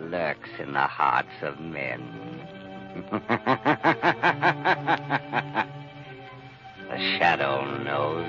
lurks in the hearts of men. The shadow knows.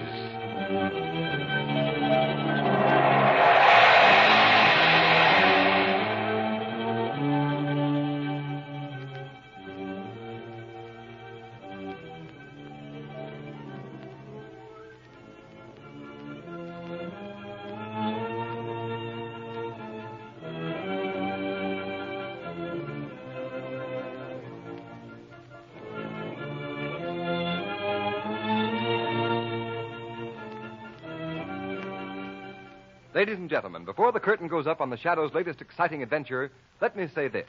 Ladies and gentlemen, before the curtain goes up on the Shadow's latest exciting adventure, let me say this.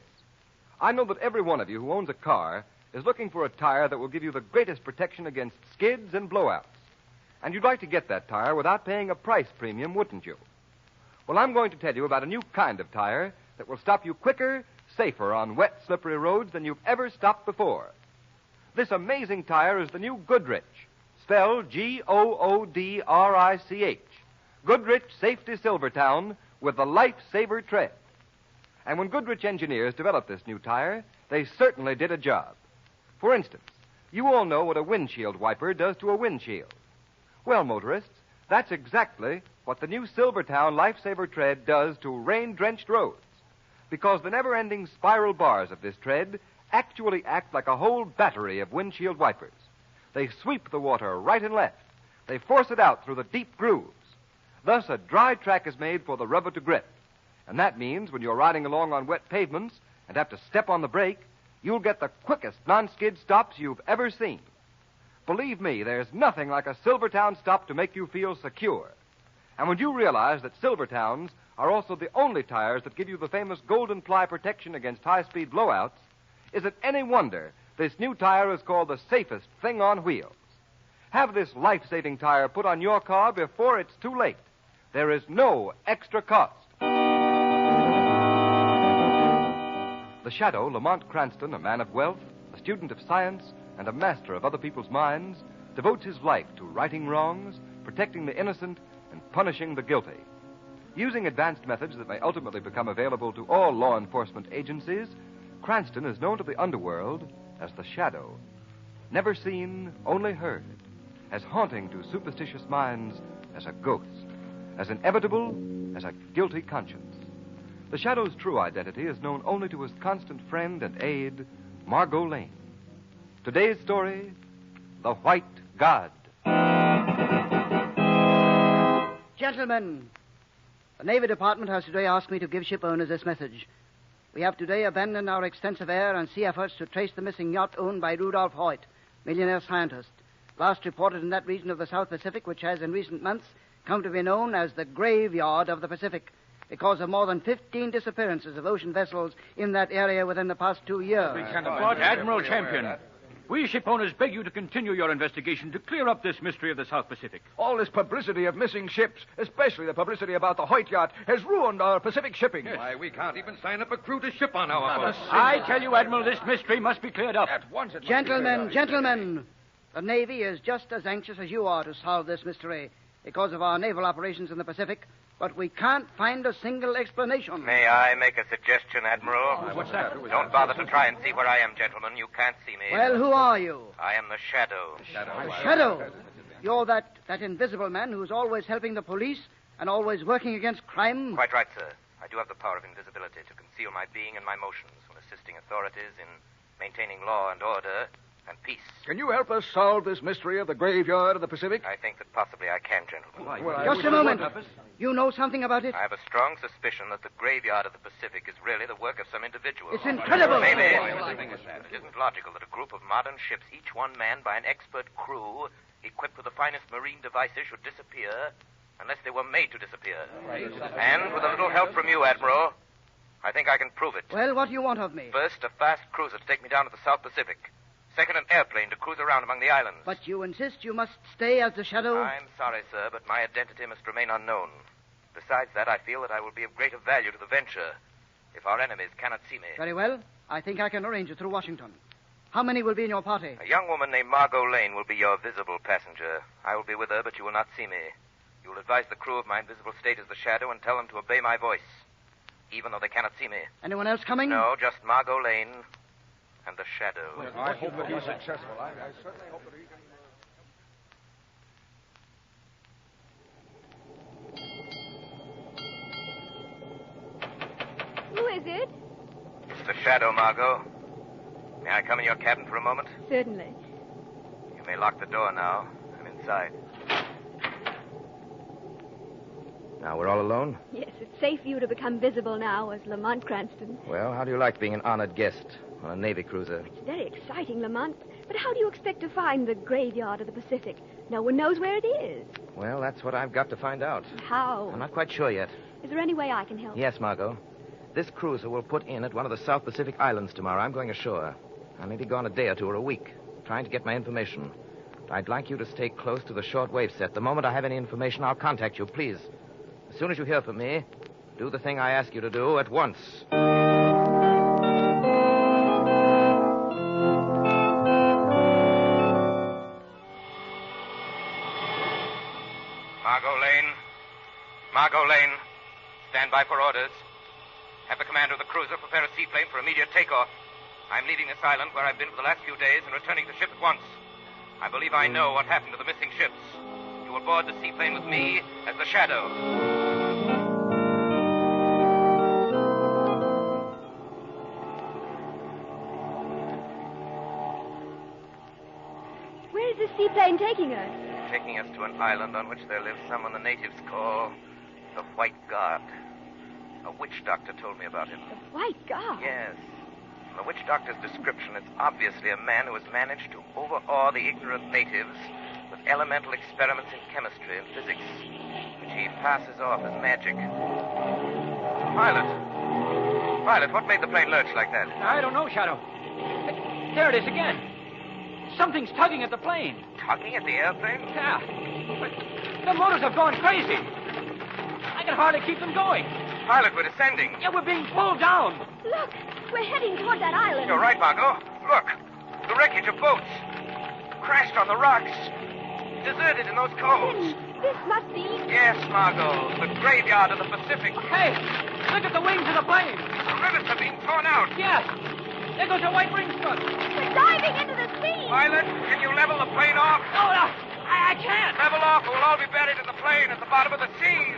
I know that every one of you who owns a car is looking for a tire that will give you the greatest protection against skids and blowouts. And you'd like to get that tire without paying a price premium, wouldn't you? Well, I'm going to tell you about a new kind of tire that will stop you quicker, safer on wet, slippery roads than you've ever stopped before. This amazing tire is the new Goodrich, spelled Goodrich. Goodrich Safety Silvertown with the Lifesaver tread. And when Goodrich engineers developed this new tire, they certainly did a job. For instance, you all know what a windshield wiper does to a windshield. Well, motorists, that's exactly what the new Silvertown Lifesaver tread does to rain-drenched roads. Because the never-ending spiral bars of this tread actually act like a whole battery of windshield wipers. They sweep the water right and left. They force it out through the deep grooves. Thus, a dry track is made for the rubber to grip. And that means when you're riding along on wet pavements and have to step on the brake, you'll get the quickest non-skid stops you've ever seen. Believe me, there's nothing like a Silvertown stop to make you feel secure. And when you realize that Silvertowns are also the only tires that give you the famous golden ply protection against high-speed blowouts, is it any wonder this new tire is called the safest thing on wheels? Have this life-saving tire put on your car before it's too late. There is no extra cost. The Shadow, Lamont Cranston, a man of wealth, a student of science, and a master of other people's minds, devotes his life to righting wrongs, protecting the innocent, and punishing the guilty. Using advanced methods that may ultimately become available to all law enforcement agencies, Cranston is known to the underworld as the Shadow. Never seen, only heard. As haunting to superstitious minds as a ghost. As inevitable as a guilty conscience. The Shadow's true identity is known only to his constant friend and aide, Margot Lane. Today's story, The White God. Gentlemen, the Navy Department has today asked me to give ship owners this message. We have today abandoned our extensive air and sea efforts to trace the missing yacht owned by Rudolph Hoyt, millionaire scientist, last reported in that region of the South Pacific which has in recent months come to be known as the graveyard of the Pacific because of more than 15 disappearances of ocean vessels in that area within the past 2 years. Admiral Champion, we ship owners beg you to continue your investigation to clear up this mystery of the South Pacific. All this publicity of missing ships, especially the publicity about the Hoyt yacht, has ruined our Pacific shipping. Yes. Why, we can't even sign up a crew to ship on our boat. I tell you, Admiral, this mystery must be cleared up. At once it must Gentlemen, the Navy is just as anxious as you are to solve this mystery because of our naval operations in the Pacific, but we can't find a single explanation. May I make a suggestion, Admiral? What's that? Don't bother to try and see where I am, gentlemen. You can't see me. Well, who are you? I am the Shadow. Shadow? You're that invisible man who's always helping the police and always working against crime? Quite right, sir. I do have the power of invisibility to conceal my being and my motions when assisting authorities in maintaining law and order and peace. Can you help us solve this mystery of the graveyard of the Pacific? I think that possibly I can, gentlemen. Just a moment. You know something about it? I have a strong suspicion that the graveyard of the Pacific is really the work of some individual. It's incredible. Maybe. It isn't logical that a group of modern ships, each one manned by an expert crew, equipped with the finest marine devices, should disappear unless they were made to disappear. And with a little help from you, Admiral, I think I can prove it. Well, what do you want of me? First, a fast cruiser to take me down to the South Pacific. Second, an airplane to cruise around among the islands. But you insist you must stay as the Shadow? I'm sorry, sir, but my identity must remain unknown. Besides that, I feel that I will be of greater value to the venture if our enemies cannot see me. Very well. I think I can arrange it through Washington. How many will be in your party? A young woman named Margot Lane will be your visible passenger. I will be with her, but you will not see me. You will advise the crew of my invisible state as the Shadow and tell them to obey my voice. even though they cannot see me. Anyone else coming? No, just Margot Lane and the Shadow. I hope that he's successful. I certainly hope that he... Who is it? It's the Shadow, Margot. May I come in your cabin for a moment? Certainly. You may lock the door now. I'm inside. Now, we're all alone? Yes, it's safe for you to become visible now as Lamont Cranston. Well, how do you like being an honored guest on a Navy cruiser? It's very exciting, Lamont. But how do you expect to find the graveyard of the Pacific? No one knows where it is. Well, that's what I've got to find out. How? I'm not quite sure yet. Is there any way I can help? Yes, Margot. This cruiser will put in at one of the South Pacific Islands tomorrow. I'm going ashore. I may be gone a day or two or a week, trying to get my information. I'd like you to stay close to the shortwave set. The moment I have any information, I'll contact you, please. As soon as you hear from me, do the thing I ask you to do at once. Margot Lane. Stand by for orders. Have the commander of the cruiser prepare a seaplane for immediate takeoff. I'm leaving this island where I've been for the last few days and returning to the ship at once. I believe I know what happened to the missing ships. You will board the seaplane with me as the Shadow. Where is the seaplane taking us? Taking us to an island on which there lives someone the natives call the White God. A witch doctor told me about him. The White God? Yes. From the witch doctor's description, it's obviously a man who has managed to overawe the ignorant natives with elemental experiments in chemistry and physics, which he passes off as magic. Violet, what made the plane lurch like that? I don't know, Shadow. There it is again. Something's tugging at the plane. Tugging at the airplane? Yeah. But the motors have gone crazy. I can hardly keep them going. Violet, we're descending. Yeah, we're being pulled down. Look, we're heading toward that island. You're right, Margot. Look, the wreckage of boats. Crashed on the rocks. Deserted in those coves. This must be... Yes, Margot, the graveyard of the Pacific. Hey, look at the wings of the plane. The rivets are being torn out. Yes. There goes a white ring strut. We're diving into the sea. Violet, can you level the plane off? Oh, no, I can't. Level off or we'll all be buried in the plane at the bottom of the sea.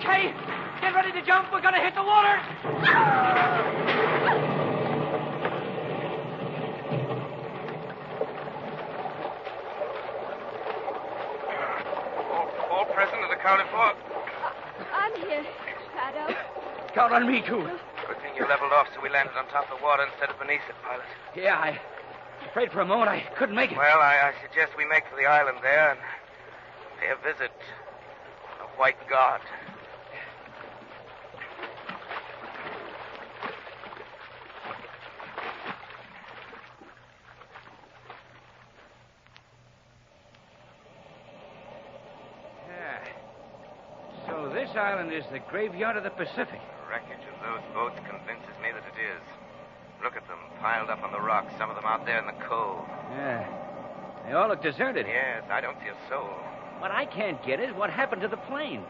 Okay. Get ready to jump. We're going to hit the water. All present and accounted for. I'm here, Shadow. Count on me, too. Good thing you leveled off so we landed on top of the water instead of beneath it, pilot. Yeah, I afraid for a moment I couldn't make it. Well, I suggest we make for the island there and pay a visit to the White God. So this island is the graveyard of the Pacific. The wreckage of those boats convinces me that it is. Look at them, piled up on the rocks, some of them out there in the cove. Yeah. They all look deserted. Yes, I don't see a soul. What I can't get is what happened to the plane.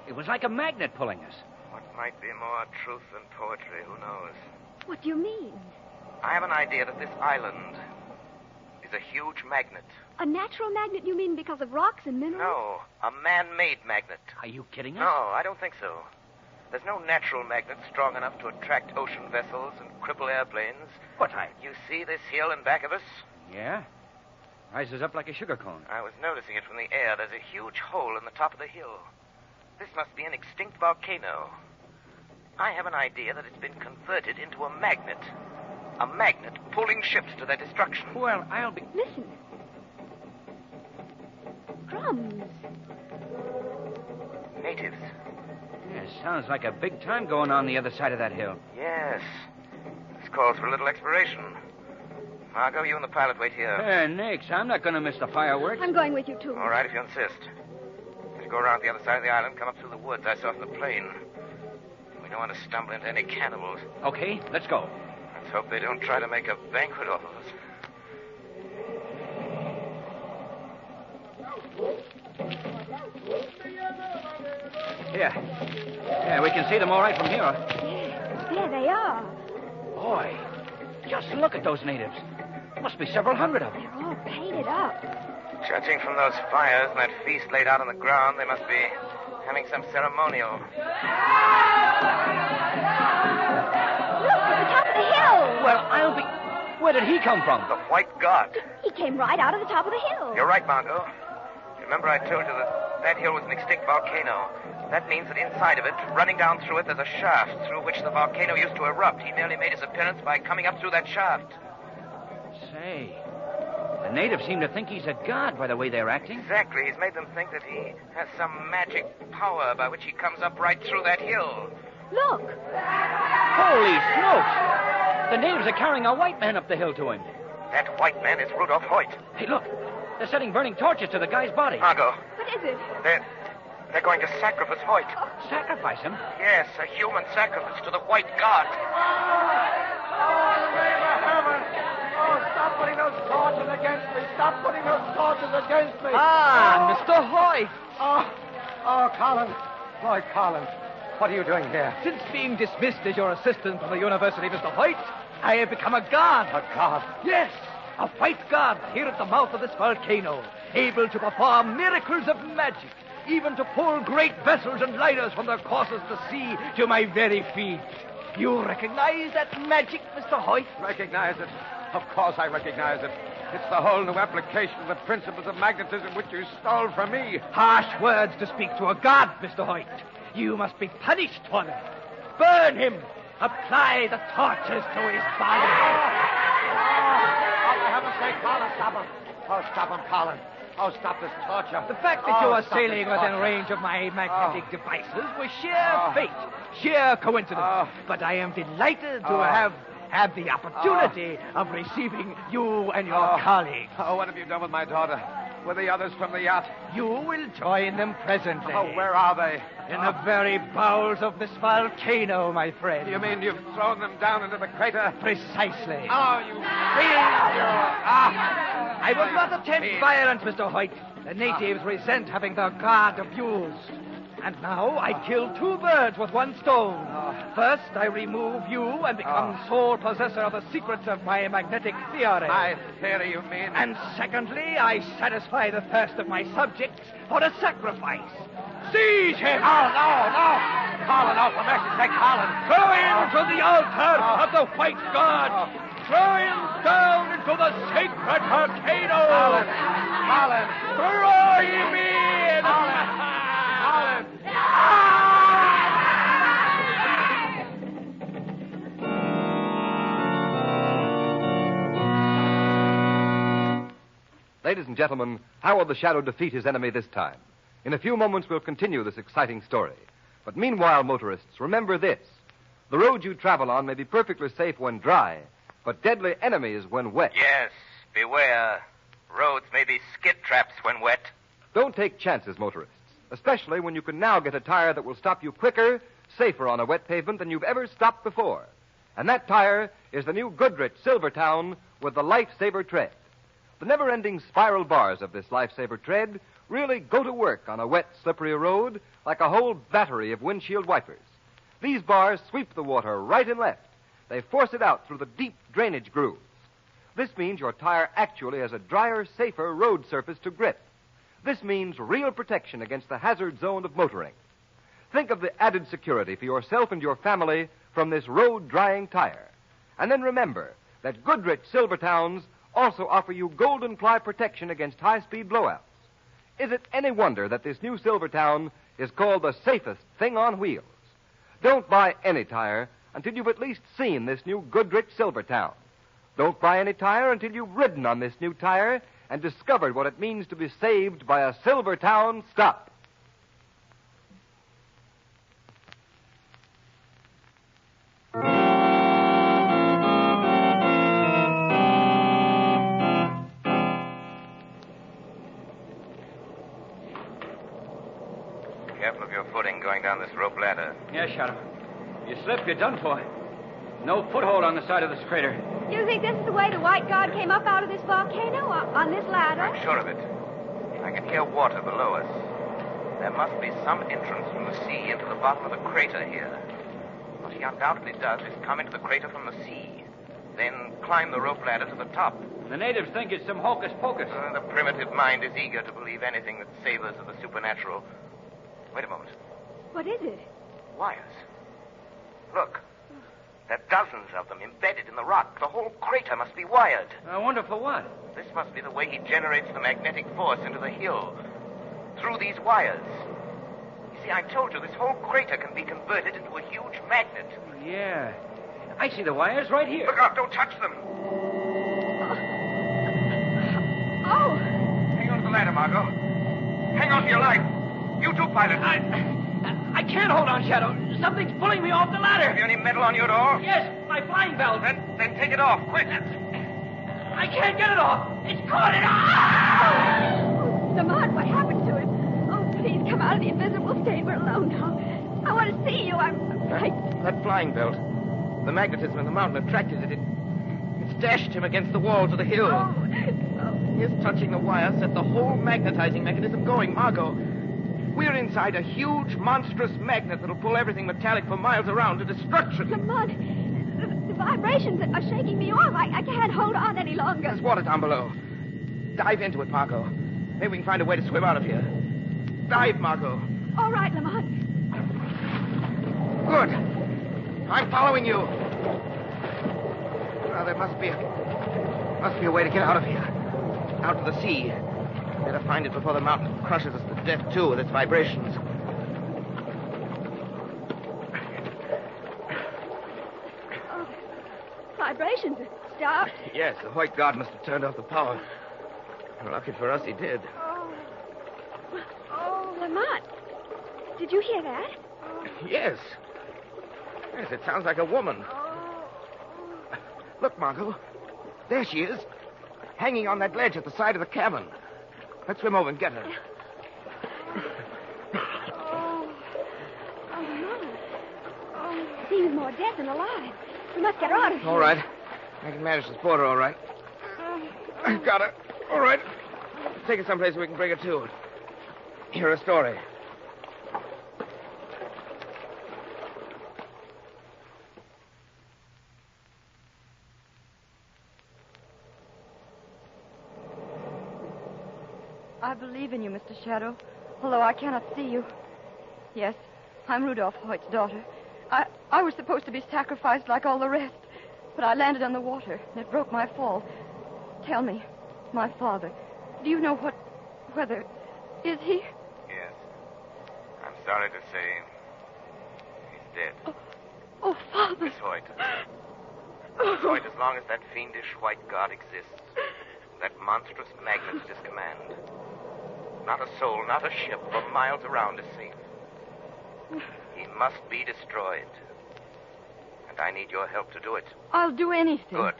It was like a magnet pulling us. What might be more truth than poetry, who knows? What do you mean? I have an idea that this island is a huge magnet. A natural magnet, you mean, because of rocks and minerals? No, a man-made magnet. Are you kidding us? No, I don't think so. There's no natural magnet strong enough to attract ocean vessels and cripple airplanes. What, You see this hill in back of us? Yeah. Rises up like a sugar cone. I was noticing it from the air. There's a huge hole in the top of the hill. This must be an extinct volcano. I have an idea that it's been converted into a magnet. A magnet pulling ships to their destruction. Well, I'll be... Listen. Drums. Natives. Yeah, sounds like a big time going on the other side of that hill. Yes. This calls for a little exploration. Margot, you and the pilot wait here. Nix, I'm not going to miss the fireworks. I'm going with you, too. All right, if you insist. As you go around the other side of the island, come up through the woods I saw from the plane. We don't want to stumble into any cannibals. Okay, let's go. Let's hope they don't try to make a banquet off of us. Here. Yeah, we can see them all right from here. Yeah, there they are. Boy, just look at those natives. Must be several hundred of them. They're all painted up. Judging from those fires and that feast laid out on the ground, they must be having some ceremonial. Look, at the top of the hill. Well, I'll be... Where did he come from? The White God. He came right out of the top of the hill. You're right, Margot. Remember I told you that hill was an extinct volcano. That means that inside of it, running down through it, there's a shaft through which the volcano used to erupt. He merely made his appearance by coming up through that shaft. Say, the natives seem to think he's a god by the way they're acting. Exactly. He's made them think that he has some magic power by which he comes up right through that hill. Look. Holy smokes! The natives are carrying a white man up the hill to him. That white man is Rudolph Hoyt. Hey, look. They're setting burning torches to the guy's body. Margot. What is it? They're going to sacrifice Hoyt. Sacrifice him? Yes, a human sacrifice to the White God. Stop putting those torches against me. Stop putting those torches against me. Ah, Mr. Hoyt. Collins. Lloyd Collins. What are you doing here? Since being dismissed as your assistant from the university, Mr. Hoyt, I have become a god. A god? Yes, a white god here at the mouth of this volcano, able to perform miracles of magic, even to pull great vessels and liners from their courses to sea to my very feet. You recognize that magic, Mr. Hoyt? Recognize it? Of course I recognize it. It's the whole new application of the principles of magnetism which you stole from me. Harsh words to speak to a god, Mr. Hoyt. You must be punished for them. Burn him. Apply the torches to his body. For heaven's sake, Colin, stop him. Oh, stop him, Colin. Oh, stop this torture. The fact that you are sailing within range of my magnetic devices was sheer fate, sheer coincidence. But I am delighted to have the opportunity of receiving you and your colleagues. Oh, what have you done with my daughter? With the others from the yacht? You will join them presently. Oh, where are they? In the very bowels of this volcano, my friend. You mean you've thrown them down into the crater? Precisely. Oh, you fiend! I will not attempt violence, Mr. Hoyt. The natives resent having their god abused. And now I kill two birds with one stone. First, I remove you and become sole possessor of the secrets of my magnetic theory. My theory, you mean? And secondly, I satisfy the thirst of my subjects for a sacrifice. Seize him! No! Colin, oh, for mercy's sake, Colin. Throw him to the altar of the White God. Throw him down into the sacred volcano. Colin. Throw him in. Colin. Ladies and gentlemen, how will the Shadow defeat his enemy this time? In a few moments, we'll continue this exciting story. But meanwhile, motorists, remember this. The road you travel on may be perfectly safe when dry, but deadly enemies when wet. Yes, beware. Roads may be skid traps when wet. Don't take chances, motorists, especially when you can now get a tire that will stop you quicker, safer on a wet pavement than you've ever stopped before. And that tire is the new Goodrich Silvertown with the Lifesaver tread. The never-ending spiral bars of this Lifesaver tread really go to work on a wet, slippery road like a whole battery of windshield wipers. These bars sweep the water right and left. They force it out through the deep drainage grooves. This means your tire actually has a drier, safer road surface to grip. This means real protection against the hazard zone of motoring. Think of the added security for yourself and your family from this road-drying tire. And then remember that Goodrich Silvertowns also offer you golden ply protection against high-speed blowouts. Is it any wonder that this new Silvertown is called the safest thing on wheels? Don't buy any tire until you've at least seen this new Goodrich Silvertown. Don't buy any tire until you've ridden on this new tire and discovered what it means to be saved by a Silvertown stop. Careful of your footing going down this rope ladder. Yeah, Shadow. You slip, you're done for. No foothold on the side of this crater. Do you think this is the way the White God came up out of this volcano, on this ladder? I'm sure of it. I can hear water below us. There must be some entrance from the sea into the bottom of the crater here. What he undoubtedly does is come into the crater from the sea, then climb the rope ladder to the top. The natives think it's some hocus pocus. The primitive mind is eager to believe anything that savors of the supernatural. Wait a moment. What is it? Wires. Look. There are dozens of them embedded in the rock. The whole crater must be wired. I wonder for what? This must be the way he generates the magnetic force into the hill. Through these wires. You see, I told you this whole crater can be converted into a huge magnet. Yeah. I see the wires right here. Look out, don't touch them. Oh! Hang on to the ladder, Margot. Hang on to your life. You too, pilot. I can't hold on, Shadow. Something's pulling me off the ladder. Have you any metal on you at all? Yes, my flying belt. Then take it off, quick. I can't get it off. It's caught it. Lamont, what happened to him? Oh, please come out of the invisible state. We're alone now. I want to see you. I'm frightened. That flying belt. The magnetism in the mountain attracted it. It's dashed him against the walls of the hill. Oh. His touching the wire set the whole magnetizing mechanism going, Margot. We're inside a huge, monstrous magnet that'll pull everything metallic for miles around to destruction. Lamont, the vibrations are shaking me off. I can't hold on any longer. There's water down below. Dive into it, Margot. Maybe we can find a way to swim out of here. Dive, Margot. All right, Lamont. Good. I'm following you. Well, there must be a way to get out of here. Out to the sea. Better find it before the mountain crushes us to death, too, with its vibrations. Oh, vibrations have stopped. Yes, the white guard must have turned off the power. Lucky for us, he did. Oh, Lamont. Did you hear that? Yes. Yes, it sounds like a woman. Look, Margot. There she is. Hanging on that ledge at the side of the cabin. Let's swim over and get her. Oh, Lamont. Oh, seems more dead than alive. We must get her out of here. All right. I can manage to support her, all right. I've got her. All right. Take her someplace where we can bring her to. Hear her story. I believe in you, Mr. Shadow, although I cannot see you. Yes, I'm Rudolph Hoyt's daughter. I was supposed to be sacrificed like all the rest, but I landed on the water, and it broke my fall. Tell me, my father, do you know whether... Is he? Yes. I'm sorry to say he's dead. Oh, Father. Miss Hoyt. Miss Hoyt, as long as that fiendish white god exists, that monstrous magnet at his command, not a soul, not a ship for miles around is safe. He must be destroyed. And I need your help to do it. I'll do anything. Good.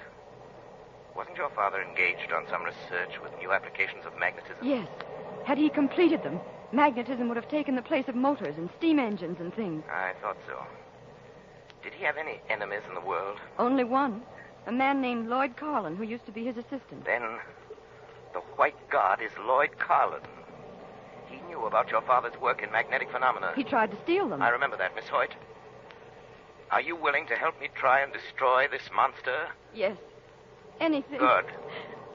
Wasn't your father engaged on some research with new applications of magnetism? Yes. Had he completed them, magnetism would have taken the place of motors and steam engines and things. I thought so. Did he have any enemies in the world? Only one. A man named Lloyd Carlin, who used to be his assistant. Then the white god is Lloyd Carlin. He knew about your father's work in magnetic phenomena. He tried to steal them. I remember that, Miss Hoyt. Are you willing to help me try and destroy this monster? Yes. Anything. Good.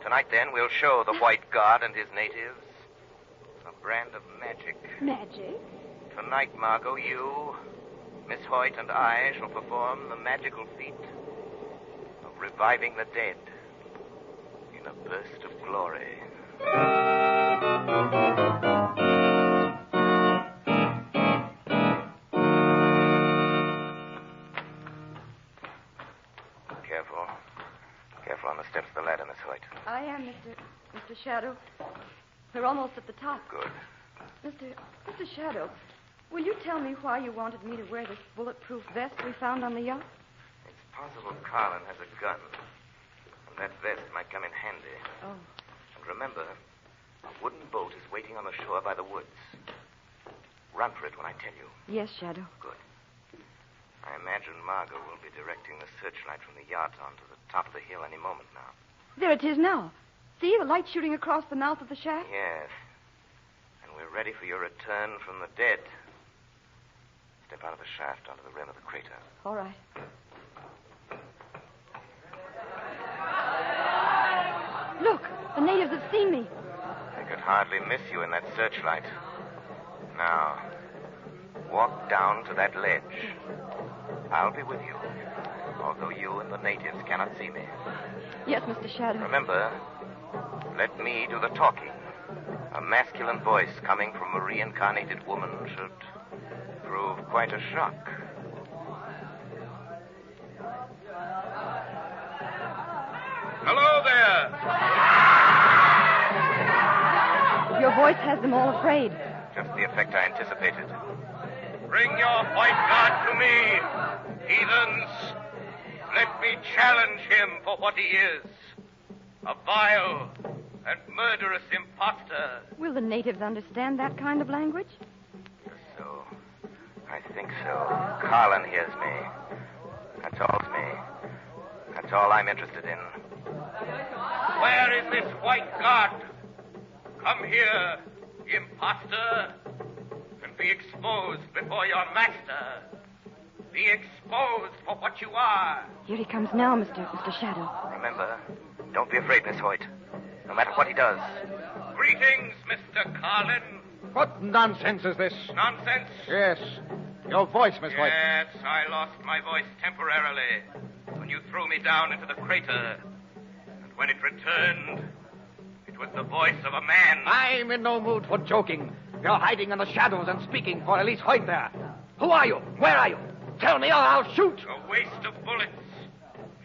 Tonight, then, we'll show the white god and his natives a brand of magic. Magic? Tonight, Margot, you, Miss Hoyt, and I shall perform the magical feat of reviving the dead in a burst of glory. Careful on the steps of the ladder, Miss Hoyt. I am, Mr. Shadow. We're almost at the top. Good. Mr. Shadow, will you tell me why you wanted me to wear this bulletproof vest we found on the yacht? It's possible Carlin has a gun, and that vest might come in handy. Oh. And remember, a wooden boat is waiting on the shore by the woods. Run for it when I tell you. Yes, Shadow. Good. I imagine Margot will be directing the searchlight from the yacht onto the top of the hill any moment now. There it is now. See, the light shooting across the mouth of the shaft? Yes. And we're We're ready for your return from the dead. Step out of the shaft onto the rim of the crater. All right. Look, the natives have seen me. They could hardly miss you in that searchlight. Now, walk down to that ledge. I'll be with you, although you and the natives cannot see me. Yes, Mr. Shadow. Remember, let me do the talking. A masculine voice coming from a reincarnated woman should prove quite a shock. Hello there. Your voice has them all afraid. Just the effect I anticipated. Bring your white god to me, heathens. Let me challenge him for what he is. A vile and murderous imposter. Will the natives understand that kind of language? So, I think so. Carlin hears me. That's all I'm interested in. Where is this white god? Come here, imposter, and be exposed before your master. Be exposed for what you are. Here he comes now, Mr. Shadow. Remember, don't be afraid, Miss Hoyt. No matter what he does. Greetings, Mr. Carlin. What nonsense is this? Nonsense? Yes. Your voice, Miss Hoyt. Yes, I lost my voice temporarily when you threw me down into the crater. And when it returned, it was the voice of a man. I'm in no mood for joking. You're hiding in the shadows and speaking for Elise Hoyt there. Who are you? Where are you? Tell me or I'll shoot. A waste of bullets.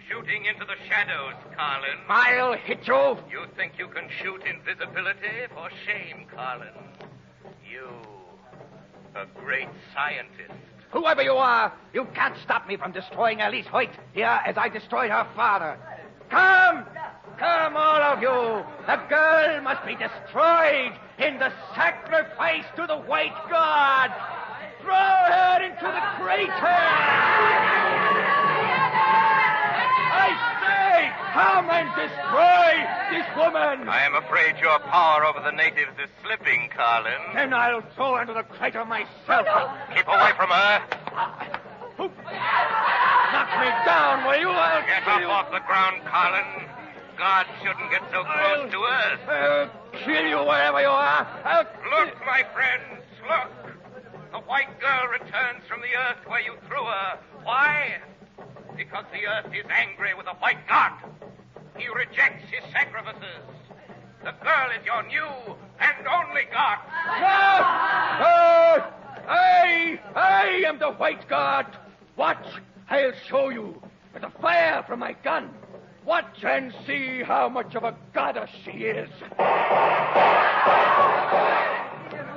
Shooting into the shadows, Carlin. I'll hit you. You think you can shoot invisibility? For shame, Carlin. You, a great scientist. Whoever you are, you can't stop me from destroying Elise Hoyt here as I destroyed her father. Come! Come, all of you! The girl must be destroyed in the sacrifice to the white god! Throw her into the crater! I say, come and destroy this woman! I am afraid your power over the natives is slipping, Carlin. Then I'll throw her into the crater myself. Keep away from her. Knock me down, will you? I'll Get kill up you. off the ground, Carlin. God shouldn't get so close to us. I'll kill you wherever you are. Look, my friends, look. The white girl returns from the earth where you threw her. Why? Because the earth is angry with the white god. He rejects his sacrifices. The girl is your new and only god. No! I am the white god. Watch, I'll show you with the fire from my gun. Watch and see how much of a goddess she is.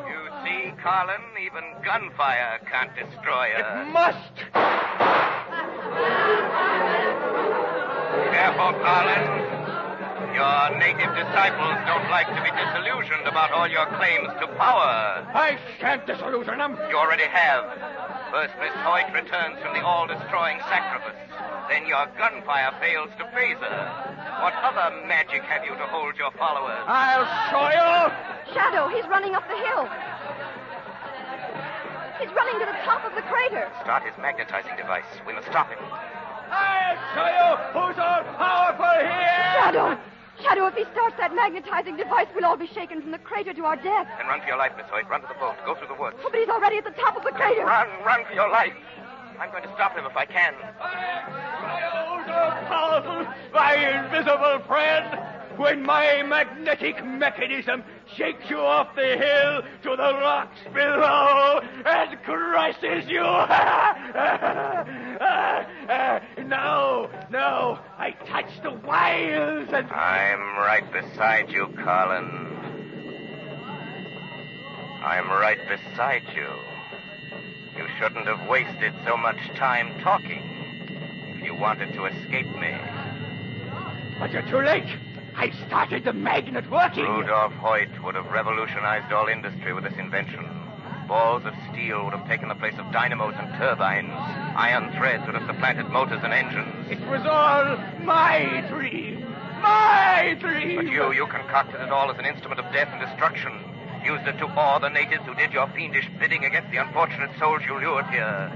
You see, Carlin, even gunfire can't destroy her. It must. Careful, Carlin. Your native disciples don't like to be disillusioned about all your claims to power. I shan't disillusion them. You already have. First, Miss Hoyt returns from the all-destroying sacrifice. Then your gunfire fails to phase her. What other magic have you to hold your followers? I'll show you. Shadow, he's running up the hill. He's running to the top of the crater. Start his magnetizing device. We must stop him. I'll show you who's all powerful here. Shadow, if he starts that magnetizing device, we'll all be shaken from the crater to our death. Then run for your life, Miss Hoyt. Run to the boat. Go through the woods. Oh, but he's already at the top of the crater. Run for your life. I'm going to stop him if I can. So powerful, my invisible friend. When my magnetic mechanism shakes you off the hill to the rocks below and crushes you. No, I touch the wiles and... I'm right beside you, Carlin. I'm right beside you. You shouldn't have wasted so much time talking if you wanted to escape me. But you're too late. I started the magnet working. Rudolf Hoyt would have revolutionized all industry with this invention. Balls of steel would have taken the place of dynamos and turbines. Iron threads would have supplanted motors and engines. It was all my dream. My dream. But you concocted it all as an instrument of death and destruction. Used it to awe the natives who did your fiendish bidding against the unfortunate souls you lured here.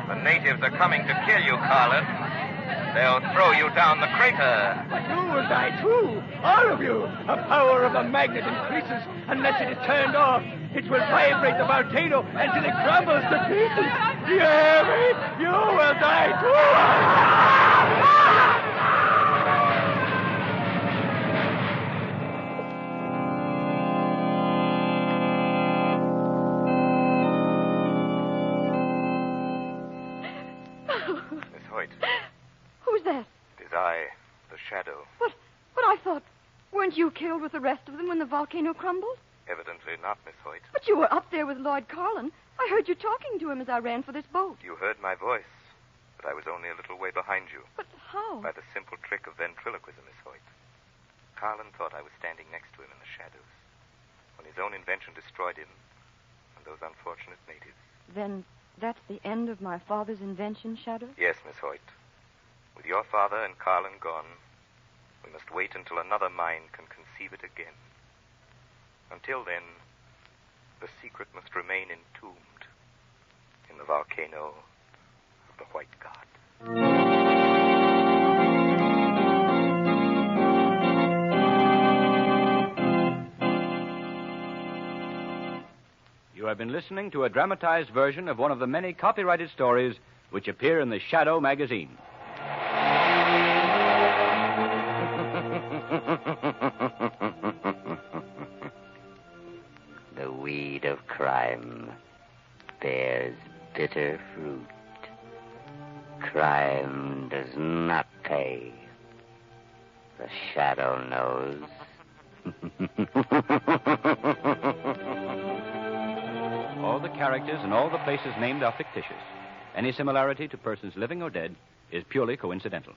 The natives are coming to kill you, Carlin. They'll throw you down the crater. But you will die too, all of you. The power of the magnet increases unless it is turned off. It will vibrate the volcano until it crumbles to pieces. You hear me? You will die too. Miss Hoyt. Who's that? It is I, the Shadow. But I thought, weren't you killed with the rest of them when the volcano crumbled? Evidently not, Miss Hoyt. But you were up there with Lloyd Carlin. I heard you talking to him as I ran for this boat. You heard my voice, but I was only a little way behind you. But how? By the simple trick of ventriloquism, Miss Hoyt. Carlin thought I was standing next to him in the shadows when his own invention destroyed him and those unfortunate natives. Then that's the end of my father's invention, Shadow? Yes, Miss Hoyt. With your father and Carlin gone, we must wait until another mind can conceive it again. Until then, the secret must remain entombed in the volcano of the White God. You have been listening to a dramatized version of one of the many copyrighted stories which appear in the Shadow magazine. The weed of crime bears bitter fruit. Crime does not pay. The Shadow knows. All the characters and all the places named are fictitious. Any similarity to persons living or dead is purely coincidental.